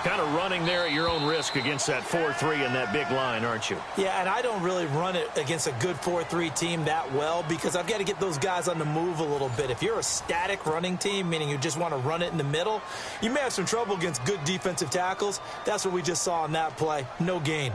Kind of running there at your own risk against that 4-3 and that big line, aren't you? Yeah, and I don't really run it against a good 4-3 team that well because I've got to get those guys on the move a little bit. If you're a static running team, meaning you just want to run it in the middle, you may have some trouble against good defensive tackles. That's what we just saw on that play. No gain.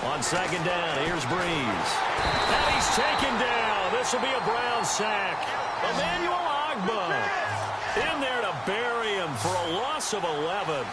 On second down, here's Breeze. And he's taken down. This will be a Brown sack. Emmanuel Ogbah in there to bury him for a loss of 11.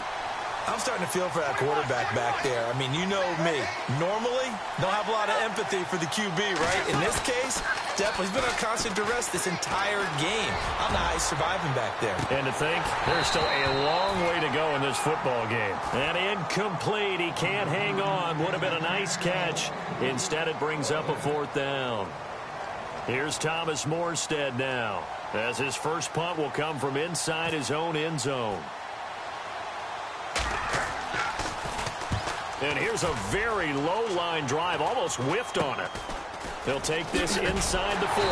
I'm starting to feel for that quarterback back there. I mean, you know me. Normally, don't have a lot of empathy for the QB, right? In this case, definitely. He's been on constant duress this entire game. I don't know how he's surviving back there. And to think, there's still a long way to go in this football game. And incomplete. He can't hang on. Would have been a nice catch. Instead, it brings up a fourth down. Here's Thomas Morstead now, as his first punt will come from inside his own end zone. And here's a very low line drive, almost whiffed on it. He'll take this inside the 40.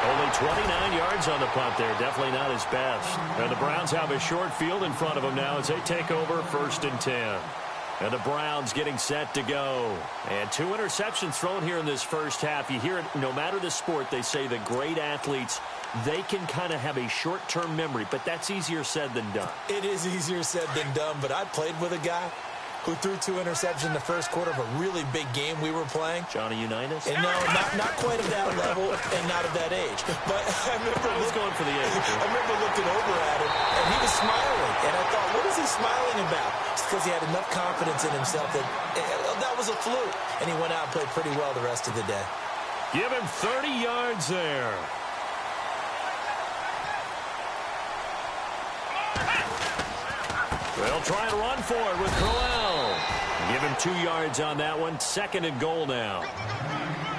Only 29 yards on the punt there. Definitely not his best. And the Browns have a short field in front of them now as they take over 1st and 10. And the Browns getting set to go. And 2 interceptions thrown here in this first half. You hear it, no matter the sport, they say the great athletes, they can kind of have a short-term memory, but that's easier said than done. It is easier said than done, but I played with a guy who threw 2 interceptions in the first quarter of a really big game we were playing. Johnny Unitas? And no, not quite at that level and not at that age. But I was going for the age. I remember looking over at him, and he was smiling. And I thought, what is he smiling about? It's because he had enough confidence in himself that that was a fluke. And he went out and played pretty well the rest of the day. Give him 30 yards there. They'll try and run for it with Crowell. Give him 2 yards on that one. 2nd and goal now.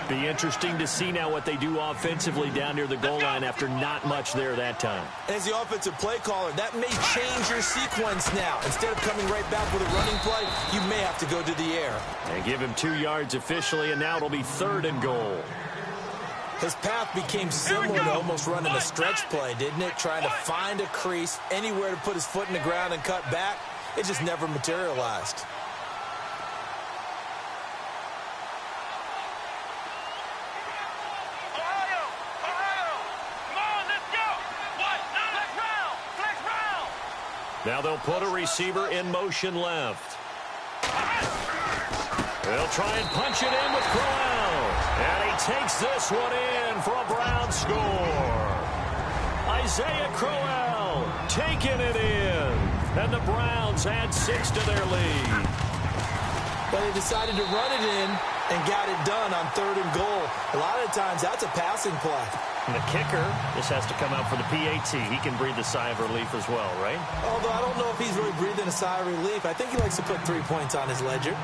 Be interesting to see now what they do offensively down near the goal line after not much there that time. As the offensive play caller, that may change your sequence now. Instead of coming right back with a running play, you may have to go to the air. And give him 2 yards officially, and now it'll be 3rd and goal. His path became similar to almost running a stretch play, didn't it? Trying to find a crease, anywhere to put his foot in the ground and cut back. It just never materialized. Now they'll put a receiver in motion left. They'll try and punch it in with Crowell. And he takes this one in for a Brown score. Isaiah Crowell taking it in. And the Browns add 6 to their lead. But they decided to run it in and got it done on 3rd and goal. A lot of times that's a passing play. And the kicker, this has to come out for the PAT. He can breathe a sigh of relief as well, right? Although I don't know if he's really breathing a sigh of relief. I think he likes to put 3 points on his ledger.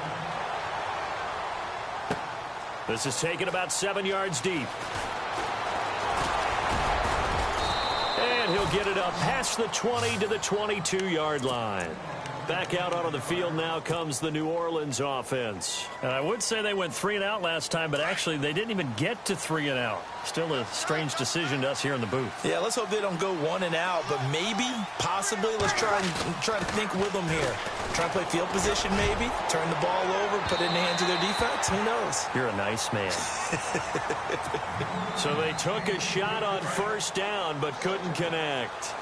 This is taken about 7 yards deep. And he'll get it up past the 20 to the 22-yard line. Back out onto the field now comes the New Orleans offense. And I would say they went 3 and out last time, but actually they didn't even get to 3 and out. Still a strange decision to us here in the booth. Yeah, let's hope they don't go 1 and out, but maybe, possibly, let's try to think with them here. Try to play field position maybe, turn the ball over, put it in the hands of their defense. Who knows? You're a nice man. So they took a shot on 1st down, but couldn't connect.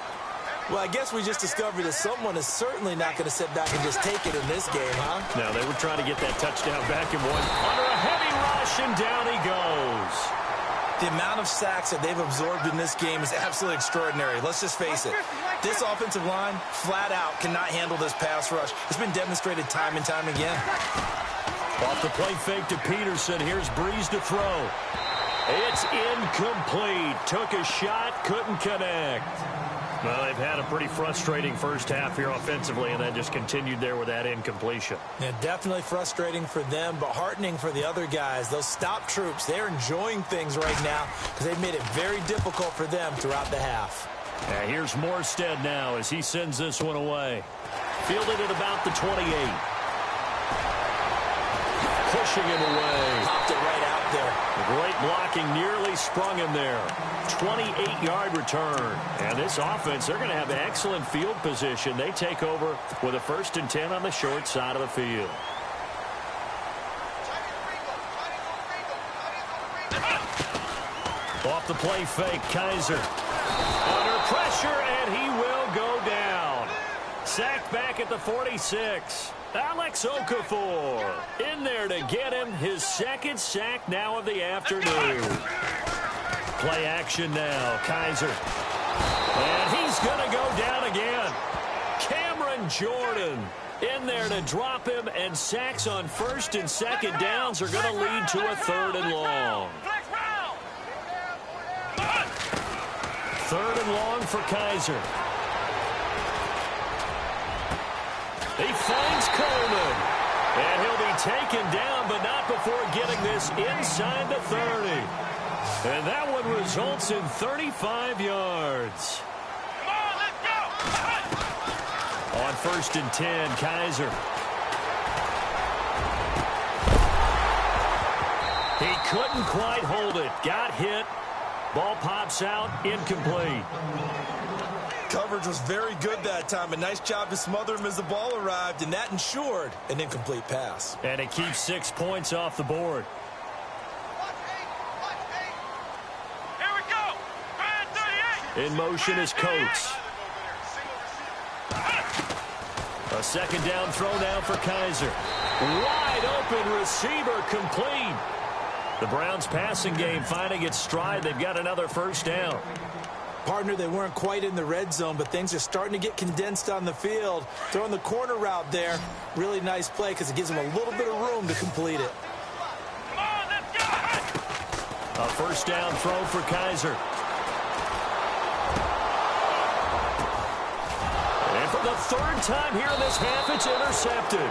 Well, I guess we just discovered that someone is certainly not going to sit back and just take it in this game, huh? No, they were trying to get that touchdown back and one. Under a heavy rush, and down he goes. The amount of sacks that they've absorbed in this game is absolutely extraordinary. Let's just face it. This offensive line, flat out, cannot handle this pass rush. It's been demonstrated time and time again. Off the play fake to Peterson. Here's Breeze to throw. It's incomplete. Took a shot, couldn't connect. Well, they've had a pretty frustrating first half here offensively, and then just continued there with that incompletion. Yeah, definitely frustrating for them, but heartening for the other guys. Those stop troops, they're enjoying things right now because they've made it very difficult for them throughout the half. Here's Morstead now as he sends this one away. Fielded at about the 28. Pushing him away. Popped it right out there. Great blocking, nearly sprung him there. 28-yard return. And this offense, they're going to have excellent field position. They take over with a 1st and 10 on the short side of the field. Off the play fake, Kaiser. Under pressure, and he will go down. Sacked back at the 46. Alex Okafor in there to get him his 2nd sack now of the afternoon. Play action now, Kaiser. And he's going to go down again. Cameron Jordan in there to drop him, and sacks on 1st and 2nd downs are going to lead to a 3rd and long. 3rd and long for Kaiser. He finds Coleman. And he'll be taken down, but not before getting this inside the 30. And that one results in 35 yards. Come on, let's go! On 1st and 10, Kaiser. He couldn't quite hold it. Got hit. Ball pops out, incomplete. Coverage was very good that time. A nice job to smother him as the ball arrived, and that ensured an incomplete pass. And it keeps 6 points off the board. Here we go! 38! In motion is Coates. A 2nd down throw now for Kaiser. Wide open receiver, complete. The Browns passing game finding its stride. They've got another 1st down. Partner, they weren't quite in the red zone, but things are starting to get condensed on the field. Throwing the corner route there, really nice play because it gives them a little bit of room to complete it. Come on, let's go! A 1st down throw for Kaiser. And for the 3rd time here in this half, it's intercepted.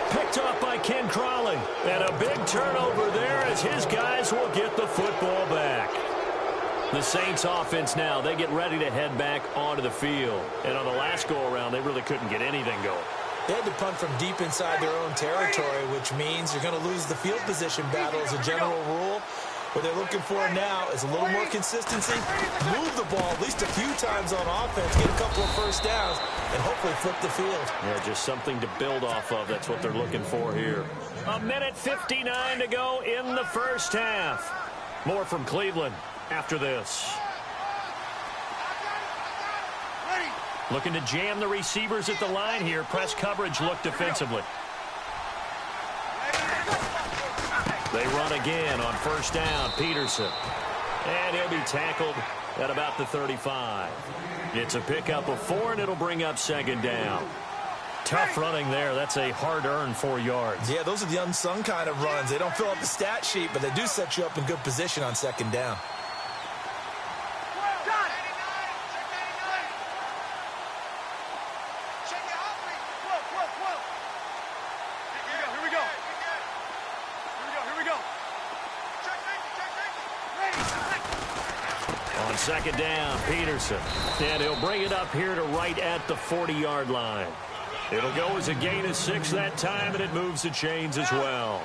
Picked off by Ken Crawley. And a big turnover there as his guys will get the football back. The Saints offense now, they get ready to head back onto the field. And on the last go-around, they really couldn't get anything going. They had to punt from deep inside their own territory, which means you're going to lose the field position battle as a general rule. What they're looking for now is a little more consistency, move the ball at least a few times on offense, get a couple of 1st downs, and hopefully flip the field. Yeah, just something to build off of. That's what they're looking for here. 1:59 to go in the 1st half. More from Cleveland after this. Looking to jam the receivers at the line here. Press coverage look defensively. They run again on 1st down. Peterson. And he'll be tackled at about the 35. It's a pickup of 4, and it'll bring up 2nd down. Tough running there. That's a hard-earned 4 yards. Yeah, those are the unsung kind of runs. They don't fill up the stat sheet, but they do set you up in good position on 2nd down. On 2nd down, Peterson. And he'll bring it up here to right at the 40-yard line. It'll go as a gain of 6 that time, and it moves the chains as well.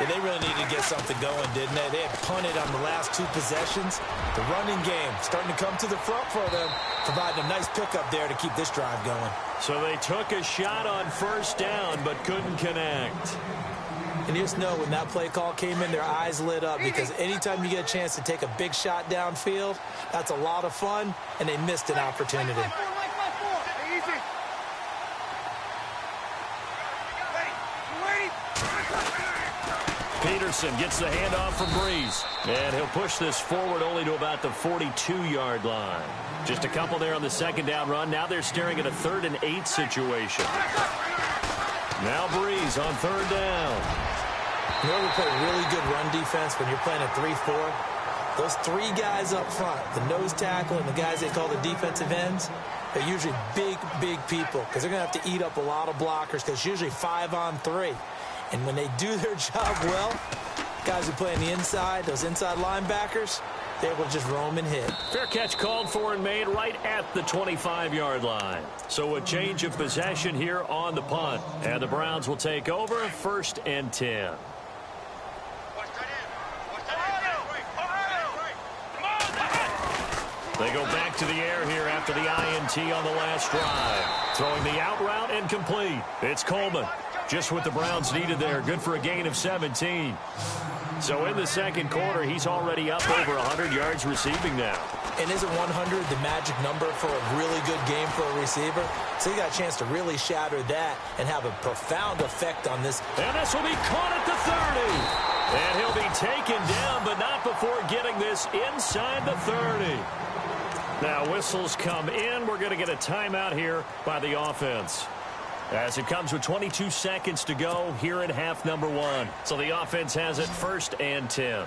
Yeah, they really needed to get something going, didn't they? They had punted on the last 2 possessions. The running game starting to come to the front for them, providing a nice pickup there to keep this drive going. So they took a shot on 1st down, but couldn't connect. And you just know when that play call came in, their eyes lit up, because anytime you get a chance to take a big shot downfield, that's a lot of fun, and they missed an opportunity. Peterson gets the handoff from Breeze. And he'll push this forward only to about the 42-yard line. Just a couple there on the 2nd down run. Now they're staring at a 3rd and 8 situation. Now Breeze on 3rd down. You know, we play really good run defense when you're playing a 3-4. Those 3 guys up front, the nose tackle and the guys they call the defensive ends, they're usually big, big people because they're going to have to eat up a lot of blockers because it's usually 5-on-3. And when they do their job well, guys who play on the inside, those inside linebackers, They will just roam and hit. Fair catch called for and made right at the 25-yard line. So a change of possession here on the punt. And the Browns will take over 1st and 10. They go back to the air here after the INT on the last drive. Throwing the out route and complete. It's Coleman. Just what the Browns needed there. Good for a gain of 17. So in the second quarter, he's already up over 100 yards receiving now. And isn't 100 the magic number for a really good game for a receiver? So he got a chance to really shatter that and have a profound effect on this. And this will be caught at the 30. And he'll be taken down, but not before getting this inside the 30. Now whistles come in. We're going to get a timeout here by the offense, as it comes with 22 seconds to go here in half number 1. So the offense has it 1st and 10.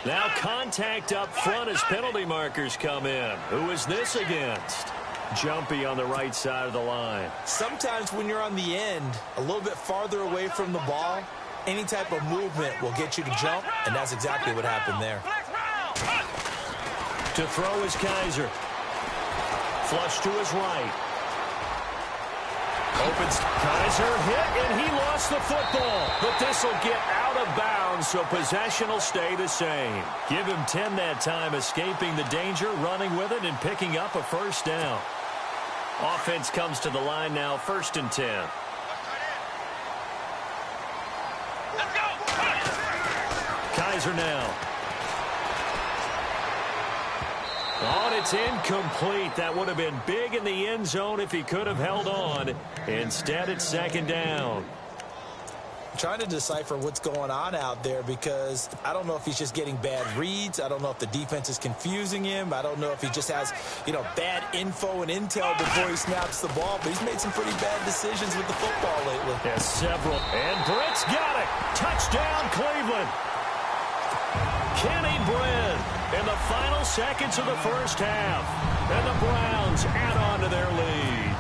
Now contact up front as penalty markers come in. Who is this against? Jumpy on the right side of the line. Sometimes when you're on the end, a little bit farther away from the ball, any type of movement will get you to jump, and that's exactly what happened there. To throw is Kaiser. Flush to his right. Opens. Kaiser hit, and he lost the football. But this will get out of bounds, so possession will stay the same. Give him 10 that time, escaping the danger, running with it, and picking up a 1st down. Offense comes to the line now, 1st and 10. Kaiser now. Oh, and it's incomplete. That would have been big in the end zone if he could have held on. Instead, it's 2nd down. I'm trying to decipher what's going on out there because I don't know if he's just getting bad reads. I don't know if the defense is confusing him. I don't know if he just has, bad info and intel before he snaps the ball. But he's made some pretty bad decisions with the football lately. Yeah, several. And Britt's got it. Touchdown, Cleveland. Kenny Britt in the final seconds of the first half. And the Browns add on to their lead.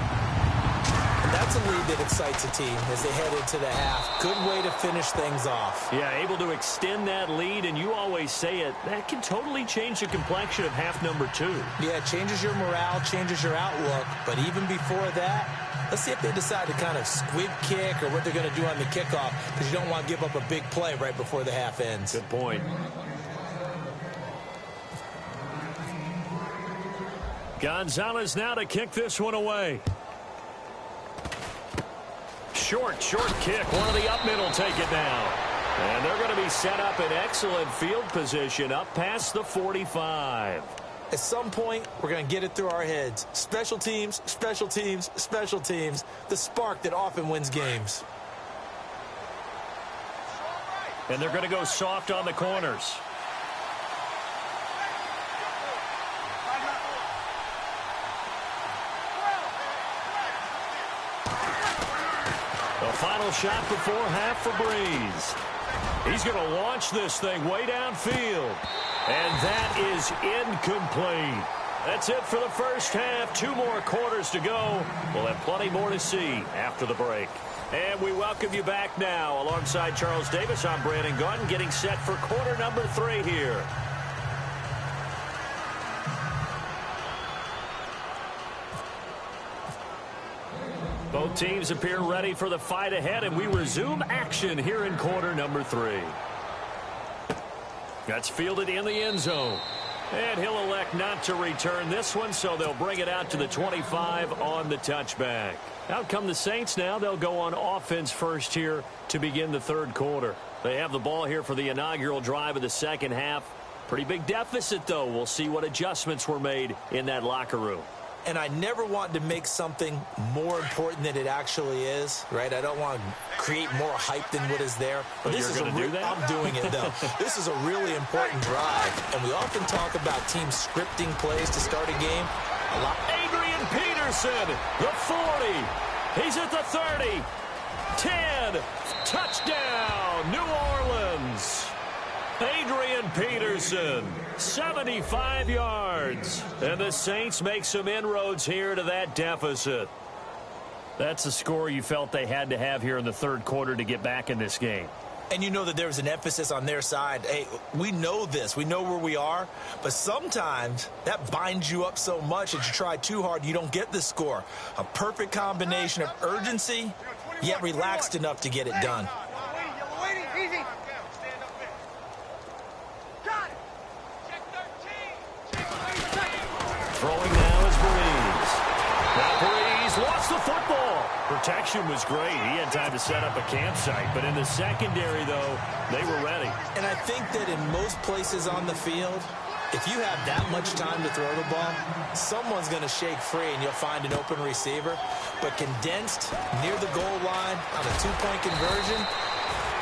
That's a lead that excites a team as they head into the half. Good way to finish things off. Yeah, able to extend that lead, and you always say it, that can totally change the complexion of half number 2. Yeah, it changes your morale, changes your outlook. But even before that, let's see if they decide to kind of squib kick or what they're going to do on the kickoff, because you don't want to give up a big play right before the half ends. Good point. Gonzalez now to kick this one away. Short kick. One of the up middle take it down. And they're going to be set up in excellent field position up past the 45. At some point, we're going to get it through our heads. Special teams, special teams, special teams. The spark that often wins games. And they're going to go soft on the corners. The final shot before half for Breeze. He's going to launch this thing way downfield. And that is incomplete. That's it for the first half. 2 more quarters to go. We'll have plenty more to see after the break. And we welcome you back now. Alongside Charles Davis, I'm Brandon Gaudin, getting set for quarter number 3 here. Both teams appear ready for the fight ahead, and we resume action here in quarter number 3. That's fielded in the end zone. And he'll elect not to return this one, so they'll bring it out to the 25 on the touchback. Out come the Saints now. They'll go on offense first here to begin the 3rd quarter. They have the ball here for the inaugural drive of the second half. Pretty big deficit, though. We'll see what adjustments were made in that locker room. And I never want to make something more important than it actually is, right? I don't want to create more hype than what is there. But this is do that? I'm doing it, though. This is a really important drive. And we often talk about teams scripting plays to start a game. A lot. Adrian Peterson, the 40. He's at the 30. 10. Touchdown, New Orleans. Adrian Peterson, 75 yards. And the Saints make some inroads here to that deficit. That's the score you felt they had to have here in the third quarter to get back in this game. And you know that there was an emphasis on their side. Hey, we know this. We know where we are. But sometimes that binds you up so much that you try too hard, you don't get the score. A perfect combination of urgency, yet relaxed enough to get it done. Throwing now is Breeze. Now Breeze lost the football. Protection was great. He had time to set up a campsite. But in the secondary, though, they were ready. And I think that in most places on the field, if you have that much time to throw the ball, someone's going to shake free and you'll find an open receiver. But condensed near the goal line on a two-point conversion,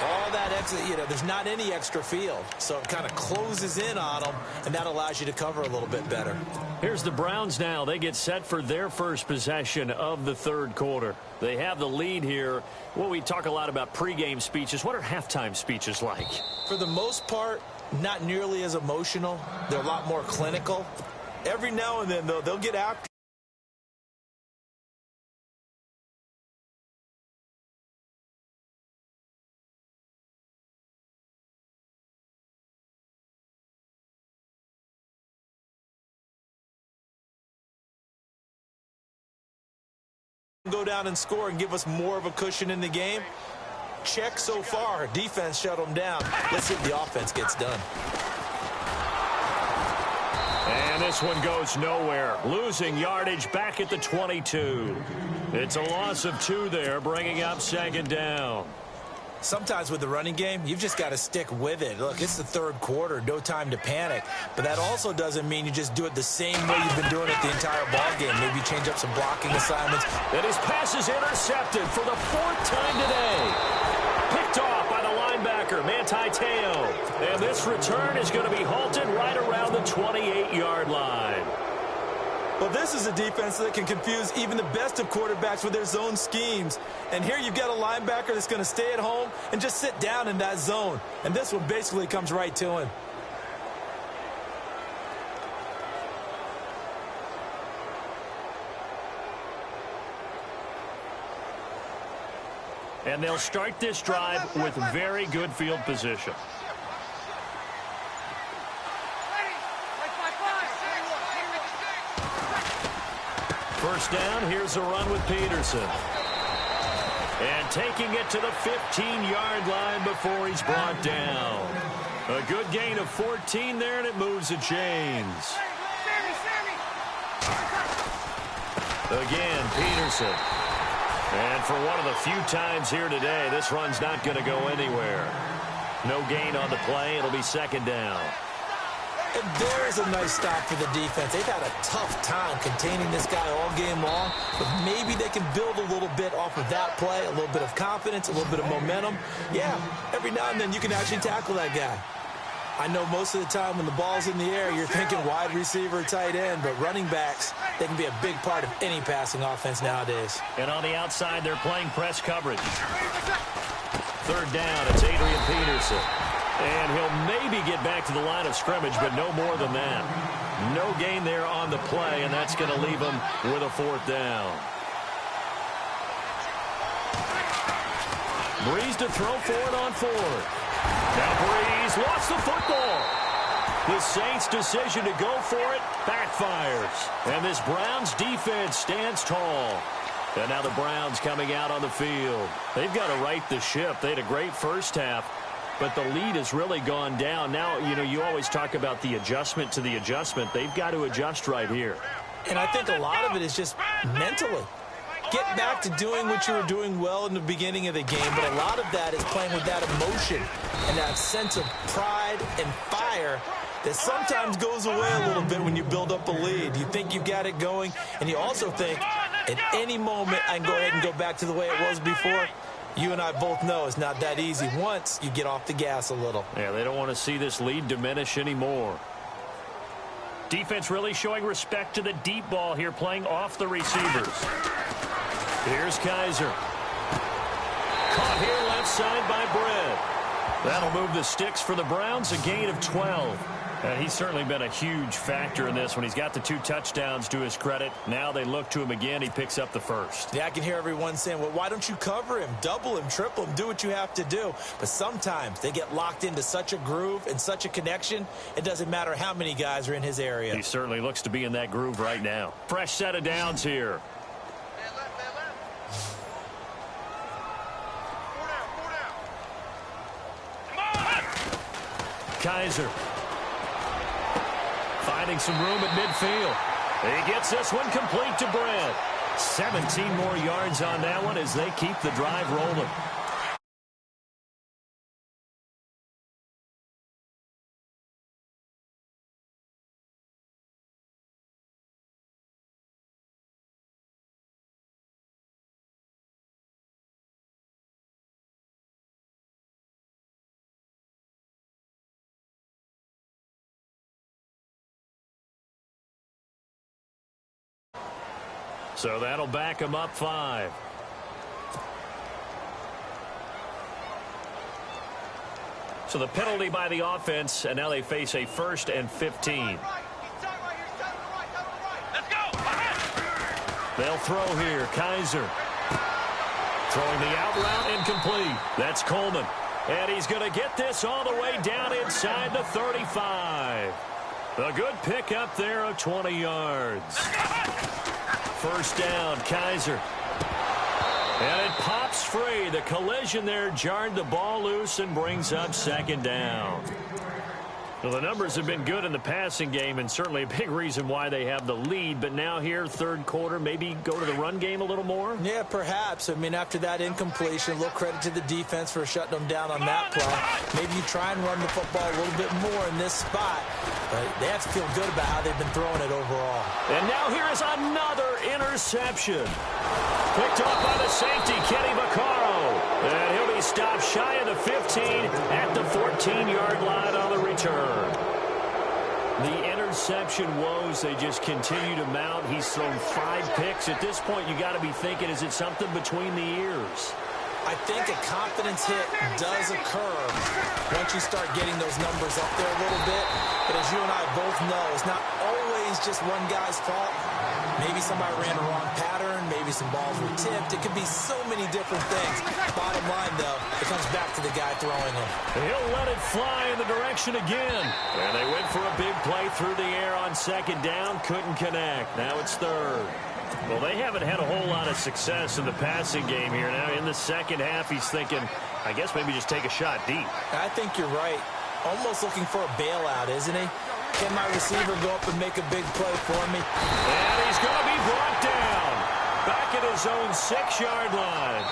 all that extra, there's not any extra field. So it kind of closes in on them, and that allows you to cover a little bit better. Here's the Browns now. They get set for their first possession of the third quarter. They have the lead here. Well, we talk a lot about pregame speeches. What are halftime speeches like? For the most part, not nearly as emotional. They're a lot more clinical. Every now and then, though, they'll get after. Go down and score and give us more of a cushion in the game. Check so far. Defense shut them down. Let's see if the offense gets done. And this one goes nowhere. Losing yardage back at the 22. It's a loss of 2 there, bringing up second down. Sometimes with the running game, you've just got to stick with it. Look, it's the third quarter, no time to panic. But that also doesn't mean you just do it the same way you've been doing it the entire ball game. Maybe change up some blocking assignments. And his pass is intercepted for the 4th time today. Picked off by the linebacker, Manti Te'o. And this return is going to be halted right around the 28-yard line. Well, this is a defense that can confuse even the best of quarterbacks with their zone schemes. And here you've got a linebacker that's going to stay at home and just sit down in that zone. And this one basically comes right to him. And they'll start this drive with very good field position. First down, here's a run with Peterson. And taking it to the 15-yard line before he's brought down. A good gain of 14 there, and it moves the chains. Again, Peterson. And for one of the few times here today, this run's not going to go anywhere. No gain on the play. It'll be second down. And there's a nice stop for the defense. They've had a tough time containing this guy all game long, but maybe they can build a little bit off of that play, a little bit of confidence, a little bit of momentum. Yeah, every now and then you can actually tackle that guy. I know most of the time when the ball's in the air, you're thinking wide receiver, tight end, but running backs, they can be a big part of any passing offense nowadays. And on the outside, they're playing press coverage. Third down, it's Adrian Peterson. And he'll maybe get back to the line of scrimmage, but no more than that. No gain there on the play, and that's going to leave him with a 4th down. Breeze to throw for it on 4th. Now Breeze lost the football. The Saints' decision to go for it backfires. And this Browns defense stands tall. And now the Browns coming out on the field. They've got to right the ship. They had a great first half, but the lead has really gone down. Now, you always talk about the adjustment to the adjustment. They've got to adjust right here. And I think a lot of it is just mentally. Get back to doing what you were doing well in the beginning of the game, but a lot of that is playing with that emotion and that sense of pride and fire that sometimes goes away a little bit when you build up a lead. You think you've got it going, and you also think at any moment I can go ahead and go back to the way it was before. You and I both know it's not that easy once you get off the gas a little. Yeah, they don't want to see this lead diminish anymore. Defense really showing respect to the deep ball here, playing off the receivers. Here's Kaiser. Caught here left side by Brett. That'll move the sticks for the Browns, a gain of 12. He's certainly been a huge factor in this when he's got the 2 touchdowns to his credit. Now they look to him again. He picks up the first. Yeah, I can hear everyone saying, well, why don't you cover him? Double him, triple him, do what you have to do. But sometimes they get locked into such a groove and such a connection, it doesn't matter how many guys are in his area. He certainly looks to be in that groove right now. Fresh set of downs here. Kaiser finding some room at midfield. He gets this one complete to Brent. 17 more yards on that one as they keep the drive rolling. So that'll back him up 5. So the penalty by the offense, and now they face a 1st and 15. Let's go. They'll throw here. Kaiser throwing the out route incomplete. That's Coleman. And he's going to get this all the way down inside the 35. A good pickup there of 20 yards. First down, Kaiser. And it pops free. The collision there jarred the ball loose and brings up 2nd down. Well, the numbers have been good in the passing game and certainly a big reason why they have the lead. But now here, 3rd quarter, maybe go to the run game a little more? Yeah, perhaps. I mean, after that incompletion, a little credit to the defense for shutting them down on that play. Maybe you try and run the football a little bit more in this spot. But they have to feel good about how they've been throwing it overall. And now here is another interception. Picked off by the safety, Kenny Vaccaro. And he'll be stopped shy of the 15 at the 14-yard line on the return. The interception woes, they just continue to mount. He's thrown 5 picks. At this point, you got to be thinking, is it something between the ears? I think a confidence hit does occur once you start getting those numbers up there a little bit. But as you and I both know, it's not always just one guy's fault. Maybe somebody ran a wrong pattern. Maybe some balls were tipped. It could be so many different things. Bottom line, though, it comes back to the guy throwing them. He'll let it fly in the direction again. And they went for a big play through the air on 2nd down. Couldn't connect. Now it's 3rd. Well, they haven't had a whole lot of success in the passing game here. Now in the 2nd half, he's thinking, I guess maybe just take a shot deep. I think you're right. Almost looking for a bailout, isn't he? Can my receiver go up and make a big play for me? And he's going to be brought down. Back at his own 6-yard line.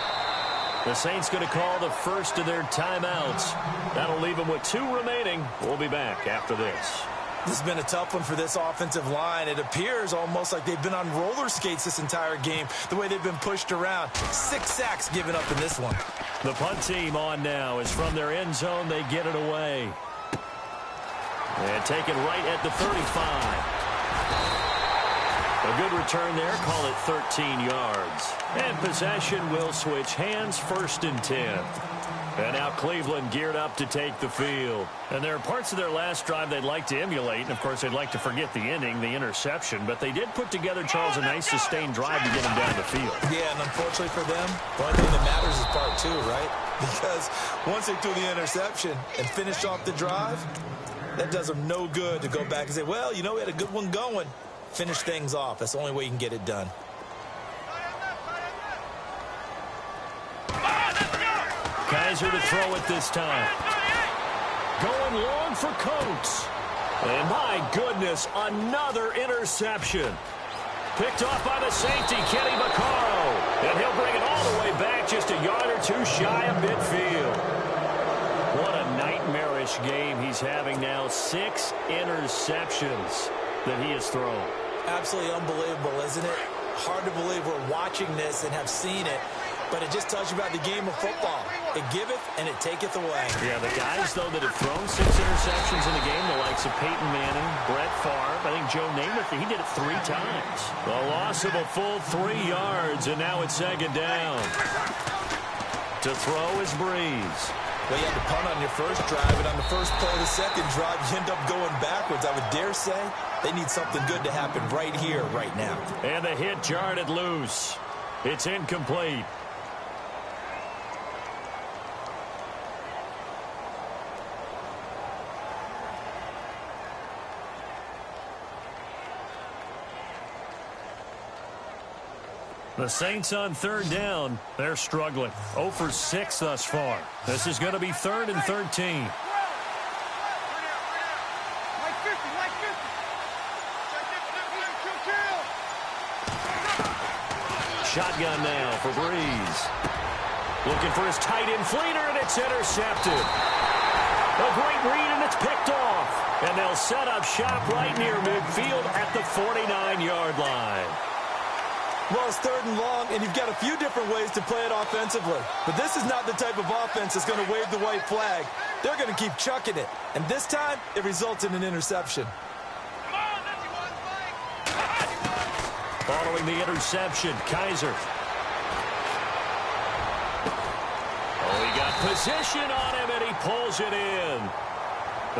The Saints going to call the first of their timeouts. That'll leave them with 2 remaining. We'll be back after this. This has been a tough one for this offensive line. It appears almost like they've been on roller skates this entire game, the way they've been pushed around. 6 sacks given up in this one. The punt team on now is from their end zone. They get it away. And take it right at the 35. A good return there. Call it 13 yards. And possession will switch hands. 1st and 10. And now Cleveland geared up to take the field. And there are parts of their last drive they'd like to emulate. And, of course, they'd like to forget the ending, the interception. But they did put together, Charles, a nice sustained drive to get them down the field. Yeah, and unfortunately for them, the only thing that matters is part 2, right? Because once they threw the interception and finished off the drive, that does them no good to go back and say, well, you know, we had a good one going. Finish things off. That's the only way you can get it done. Kaiser to throw it this time. Going long for Coates. And my goodness, another interception. Picked off by the safety, Kenny Vaccaro. And he'll bring it all the way back just a yard or 2 shy of midfield. What a nightmarish game he's having now. 6 interceptions that he has thrown. Absolutely unbelievable, isn't it? Hard to believe we're watching this and have seen it. But it just tells you about the game of football. It giveth and it taketh away. Yeah, the guys, though, that have thrown 6 interceptions in the game, the likes of Peyton Manning, Brett Favre, I think Joe Namath, he did it 3 times. The loss of a full 3 yards, and now it's 2nd down. To throw is Breeze. Well, you had to punt on your first drive, and on the first play of the second drive, you end up going backwards. I would dare say they need something good to happen right here, right now. And the hit jarred it loose. It's incomplete. The Saints on third down. They're struggling. 0 for 6 thus far. This is going to be 3rd and 13. Shotgun now for Breeze. Looking for his tight end Fleeter, and it's intercepted. A great read, and it's picked off. And they'll set up shop right near midfield at the 49-yard line. Well, it's 3rd and long, and you've got a few different ways to play it offensively. But this is not the type of offense that's going to wave the white flag. They're going to keep chucking it. And this time, it results in an interception. Following the interception, Kaiser. Oh, he got position on him, and he pulls it in.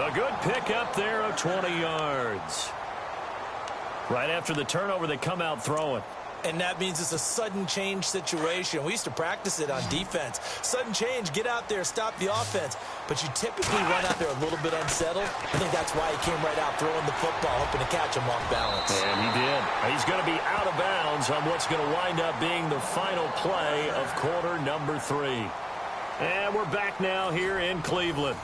A good pickup there of 20 yards. Right after the turnover, they come out throwing. And that means it's a sudden change situation. We used to practice it on defense. Sudden change, get out there, stop the offense. But you typically run out there a little bit unsettled. I think that's why he came right out throwing the football, hoping to catch him off balance. And he did. He's going to be out of bounds on what's going to wind up being the final play of quarter number 3. And we're back now here in Cleveland.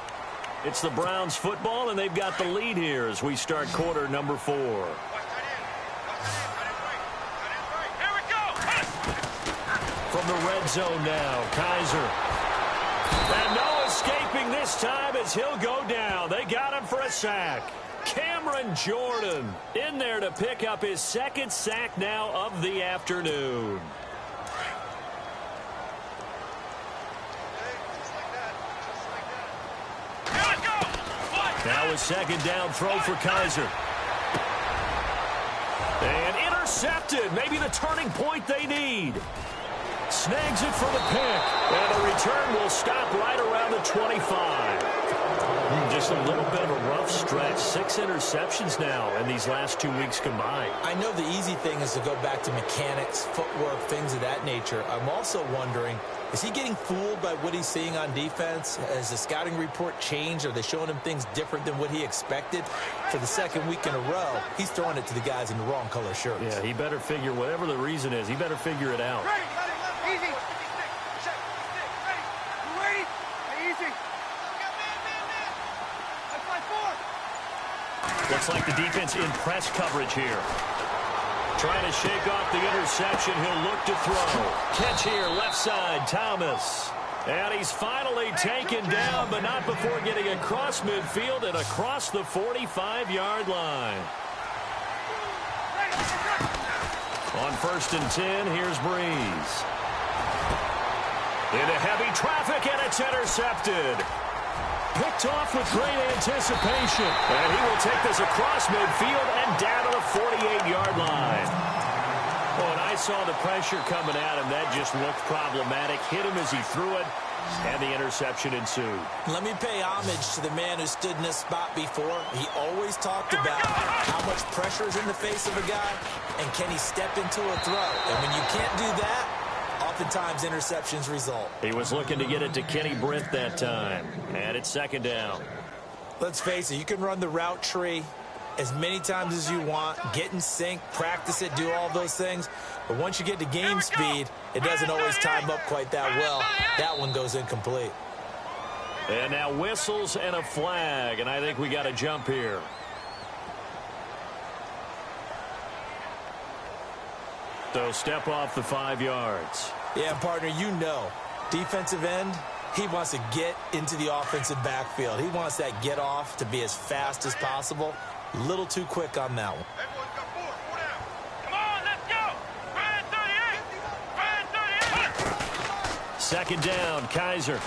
It's the Browns football, and they've got the lead here as we start quarter number 4. From the red zone now, Kaiser. And no escaping this time as he'll go down. They got him for a sack. Cameron Jordan in there to pick up his 2nd sack now of the afternoon. Now a 2nd down throw for Kaiser. And intercepted. Maybe the turning point they need. Snags it for the pick. And the return will stop right around the 25. Just a little bit of a rough stretch. 6 interceptions now in these last 2 weeks combined. I know the easy thing is to go back to mechanics, footwork, things of that nature. I'm also wondering, is he getting fooled by what he's seeing on defense? Has the scouting report changed? Are they showing him things different than what he expected? For the 2nd week in a row, he's throwing it to the guys in the wrong color shirts. Yeah, he better figure, whatever the reason is, he better figure it out. Easy. Looks like the defense in press coverage here. Trying to shake off the interception. He'll look to throw. Catch here, left side, Thomas. And he's finally taken down, but not before getting across midfield and across the 45-yard line. On 1st and 10, here's Breeze. Into heavy traffic, and it's intercepted. Picked off with great anticipation. And he will take this across midfield and down to the 48-yard line. Oh, and I saw the pressure coming at him. That just looked problematic. Hit him as he threw it, and the interception ensued. Let me pay homage to the man who stood in this spot before. He always talked about how much pressure is in the face of a guy, and can he step into a throw. And when you can't do that, oftentimes interceptions result. He was looking to get it to Kenny Britt that time. And it's 2nd down. Let's face it, you can run the route tree as many times as you want, get in sync, practice it, do all those things. But once you get to game speed, it doesn't always time up quite that well. That one goes incomplete. And now whistles and a flag, and I think we got a jump here. So step off the 5 yards. Yeah, partner, you know, defensive end, he wants to get into the offensive backfield. He wants that get off to be as fast as possible. A little too quick on that one. Everyone's got 4 down. Come on, let's go. Red 38. Red 38. 2nd down, Kaiser.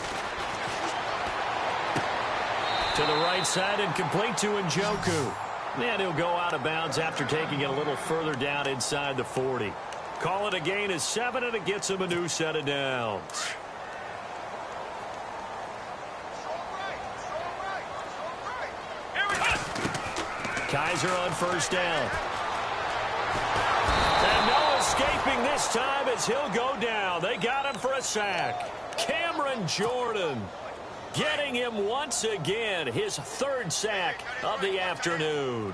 To the right side and complete to Njoku. And he'll go out of bounds after taking it a little further down inside the 40. Call it a gain of 7, and it gets him a new set of downs. Kaiser on first down. And no escaping this time as he'll go down. They got him for a sack. Cameron Jordan getting him once again, his third sack of the afternoon.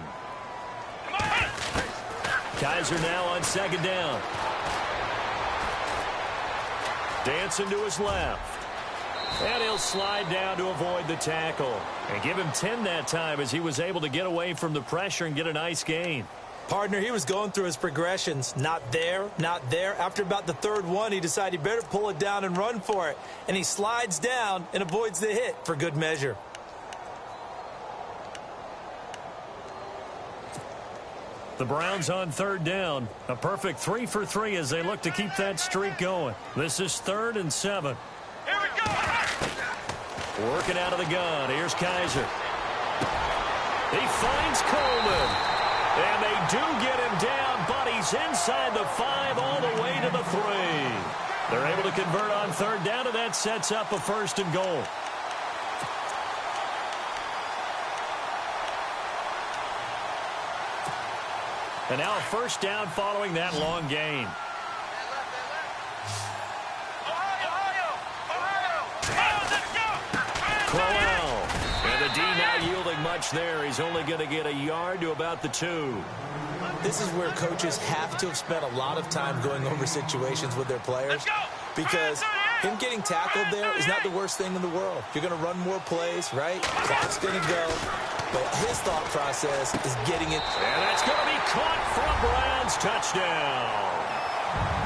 Kaiser now on second down. Dancing to his left. And he'll slide down to avoid the tackle. And give him 10 that time as he was able to get away from the pressure and get a nice gain. Partner, he was going through his progressions. Not there, not there. After about the third one, he decided he better pull it down and run for it. And he slides down and avoids the hit for good measure. The Browns on third down. A perfect 3 for 3 as they look to keep that streak going. This is 3rd and 7. Here we go. Working out of the gun. Here's Kaiser. He finds Coleman. And they do get him down, but he's inside the 5 all the way to the 3. They're able to convert on third down, and that sets up a 1st and goal. And now a 1st down following that long gain. Crowell. And the D not yielding much there. He's only going to get a yard to about the 2. This is where coaches have to have spent a lot of time going over situations with their players, because him getting tackled there is not the worst thing in the world. You're going to run more plays, right? Clock's going to go. But his thought process is getting it. And that's going to be caught for a Browns touchdown.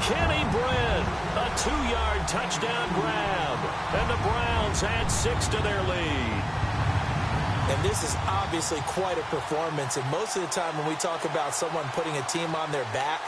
Kenny Brent, a 2-yard touchdown grab. And the Browns add 6 to their lead. And this is obviously quite a performance. And most of the time when we talk about someone putting a team on their back,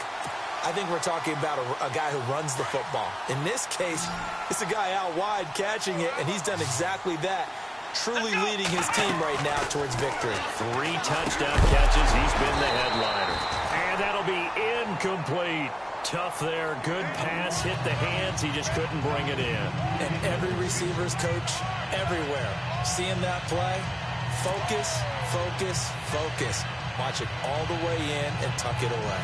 I think we're talking about a guy who runs the football. In this case, it's a guy out wide catching it, and he's done exactly that, truly leading his team right now towards victory. 3 touchdown catches. He's been the headliner. And that'll be incomplete. Tough there. Good pass. Hit the hands. He just couldn't bring it in. And every receiver's coach everywhere, seeing that play, focus, focus, focus. Watch it all the way in and tuck it away.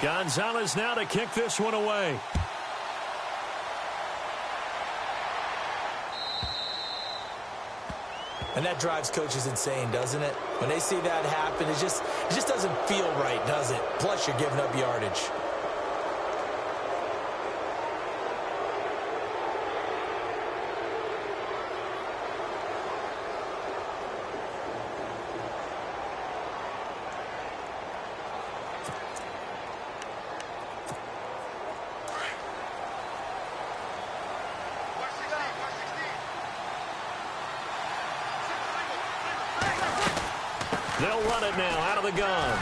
Gonzalez now to kick this one away. And that drives coaches insane, doesn't it? When they see that happen, it just doesn't feel right, does it? Plus, you're giving up yardage. They'll run it now out of the gun.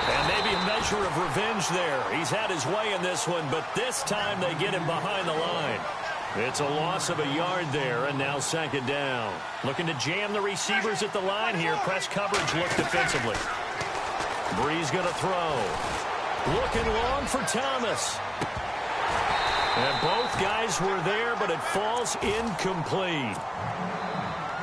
And maybe a measure of revenge there. He's had his way in this one, but this time they get him behind the line. It's a loss of a yard there, and now 2nd down. Looking to jam the receivers at the line here. Press coverage look defensively. Breeze going to throw. Looking long for Thomas. And both guys were there, but it falls incomplete.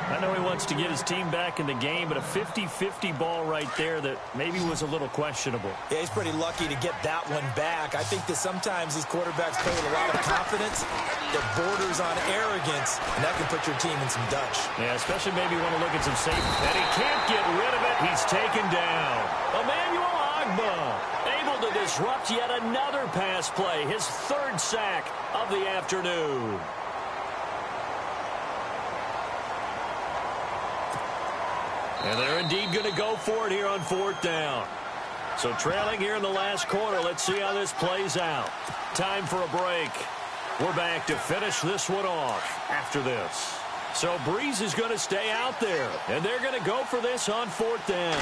I know he wants to get his team back in the game, but a 50-50 ball right there that maybe was a little questionable. Yeah, he's pretty lucky to get that one back. I think that sometimes these quarterbacks play with a lot of confidence that borders on arrogance, and that can put your team in some dutch. Yeah, especially maybe you want to look at some safety. And he can't get rid of it. He's taken down. Emmanuel Agba able to disrupt yet another pass play, his 3rd sack of the afternoon. And they're indeed going to go for it here on 4th down. So trailing here in the last quarter. Let's see how this plays out. Time for a break. We're back to finish this one off after this. So Breeze is going to stay out there, and they're going to go for this on 4th down.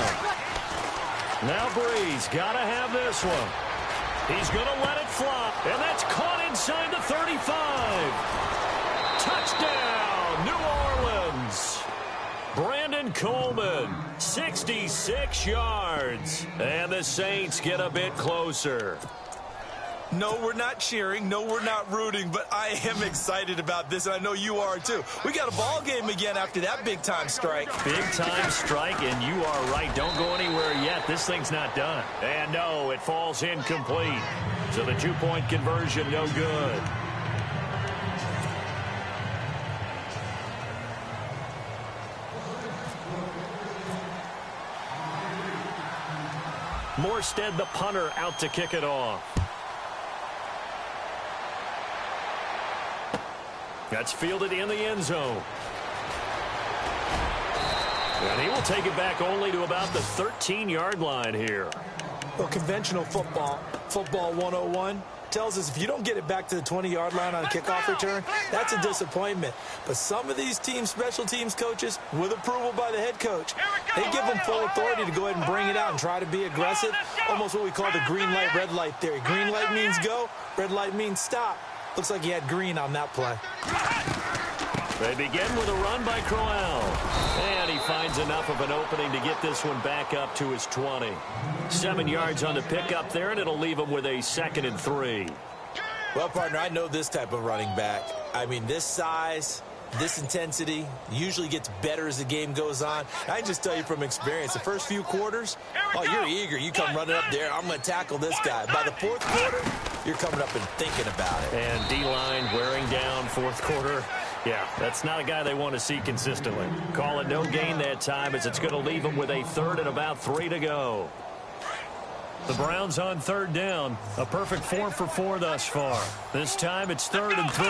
Now Breeze got to have this one. He's going to let it fly, and that's caught inside the 35. Touchdown, New Orleans. Brandon Coleman, 66 yards, and the Saints get a bit closer. No, we're not cheering. No, we're not rooting, but I am excited about this, and I know you are too. We got a ball game again after that big-time strike. Big-time strike, and you are right. Don't go anywhere yet. This thing's not done. And no, it falls incomplete. So the 2-point conversion, no good. Morstead, the punter, out to kick it off. That's fielded in the end zone. And he will take it back only to about the 13-yard line here. Well, conventional football 101, tells us if you don't get it back to the 20-yard line on a kickoff return, that's a disappointment. But some of these teams, special teams coaches, with approval by the head coach, they give them full authority to go ahead and bring it out and try to be aggressive. Almost what we call the green light, red light theory. Green light means go, red light means stop. Looks like he had green on that play. They begin with a run by Crowell. And he finds enough of an opening to get this one back up to his 20. 7 yards on the pickup there, and it'll leave him with a 2nd and 3. Well, partner, I know this type of running back. I mean, this size, this intensity usually gets better as the game goes on. I can just tell you from experience, the first few quarters, oh, you're eager. You come running up there, I'm going to tackle this guy. By the 4th quarter, you're coming up and thinking about it. And D-line wearing down 4th quarter. Yeah, that's not a guy they want to see consistently. Call it no gain that time as it's going to leave him with a 3rd and about 3 to go. The Browns on 3rd down. A perfect 4 for 4 thus far. This time it's 3rd and 3.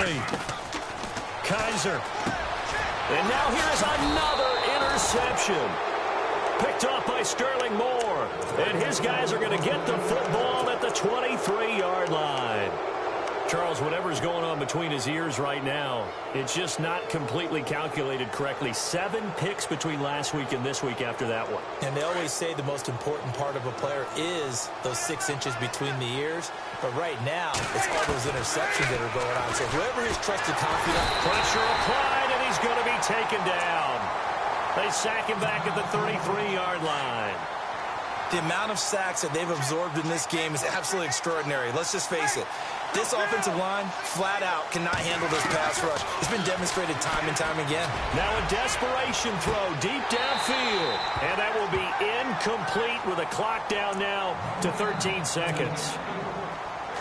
Kaiser. And now here's another interception. Picked off by Sterling Moore. And his guys are going to get the football at the 23-yard line. Charles, whatever's going on between his ears right now, it's just not completely calculated correctly. 7 picks between last week and this week after that one. And they always say the most important part of a player is those 6 inches between the ears. But right now, it's all those interceptions that are going on. So whoever is trusted confident. Pressure applied, and he's going to be taken down. They sack him back at the 33-yard line. The amount of sacks that they've absorbed in this game is absolutely extraordinary. Let's just face it. This offensive line, flat out, cannot handle this pass rush. It's been demonstrated time and time again. Now a desperation throw deep downfield. And that will be incomplete with a clock down now to 13 seconds.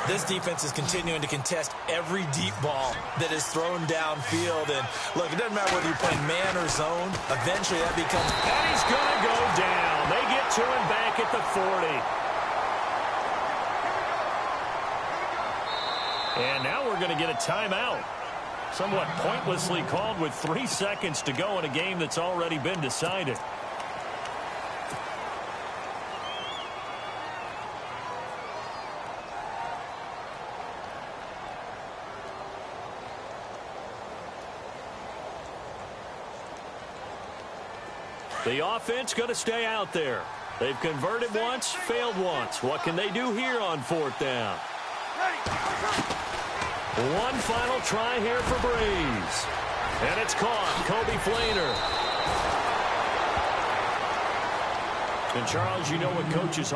This defense is continuing to contest every deep ball that is thrown downfield. And, look, it doesn't matter whether you're playing man or zone. Eventually that becomes... And he's going to go down. They get to him back at the 40. And now we're going to get a timeout. Somewhat pointlessly called with 3 seconds to go in a game that's already been decided. The offense going to stay out there. They've converted once, failed once. What can they do here on 4th down? One final try here for Breeze. And it's caught. Kobe Flainer. And Charles, you know what coaches